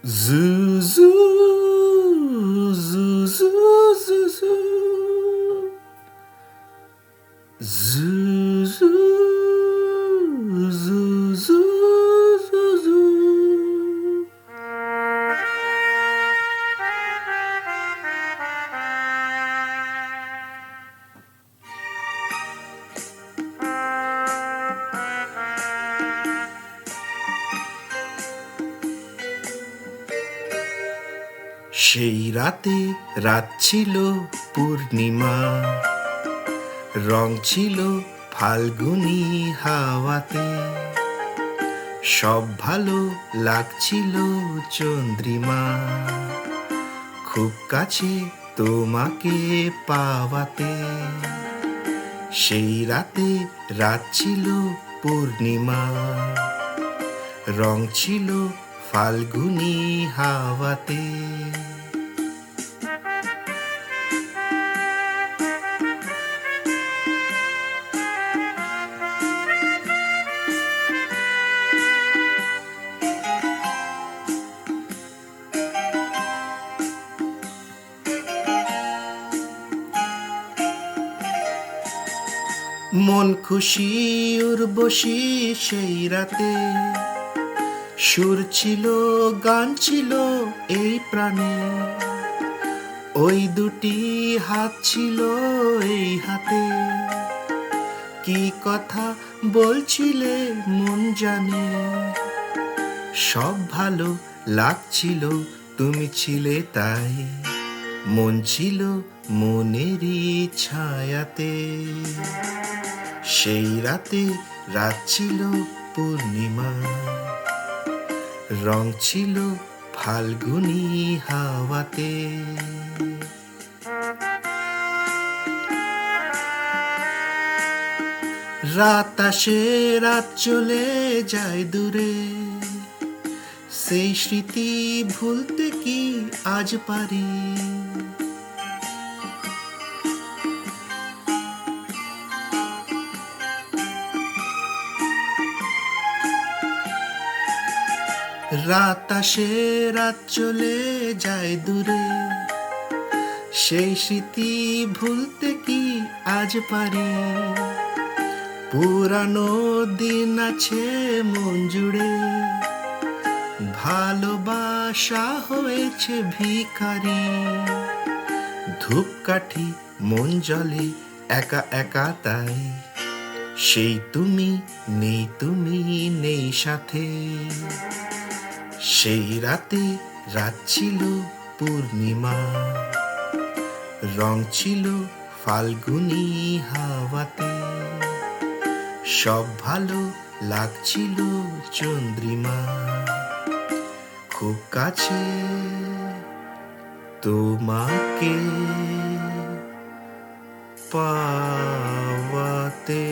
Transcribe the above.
Zoo, zoo, zoo, zoo, zoo, zoo. Zoo, zoo, zoo, zoo, zoo, zoo. সেই রাতে রাত ছিল পূর্ণিমা, রং ছিল ফাল্গুনি হাওয়াতে, সব ভালো লাগছিল চন্দ্রিমা, খুব কাছে তোমাকে পাওয়াতে। সেই রাতে রাত ছিল পূর্ণিমা, রং ছিল ফাল্গুনি হাওয়াতে। মন খুশি উর্বশী সেই রাতে, সুর ছিল গান ছিল এই প্রাণে, ওই দুটি হাত ছিল এই হাতে, কি কথা বলছিলে মন জানে, সব ভালো লাগছিল তুমি ছিলে তাই, মন ছিল মনেরই ছায়াতে। সেই রাতে রাত ছিল পূর্ণিমা, রং ছিল ফাল্গুনি হাওয়াতে। রাত আসে রাত চলে যায় দূরে, সেই স্মৃতি ভুলতে কি আজ পারি। রাত আসে রাত চলে যায় দূরে, সেই স্মৃতি ভুলতে কি আজ পারি। পুরানো দিন আছে মন জুড়ে, ভালোবাসা হয়েছে ভিখারি, ধূপকাঠি মন জ্বলে একা একা তাই, সেই তুমি নেই সাথে। সেই রাতে রাত ছিল পূর্ণিমা, রং ছিল ফাল্গুনি হাওয়াতে, সব ভালো লাগছিল চন্দ্রিমা, খুব কাছে তোমাকে পাওয়াতে।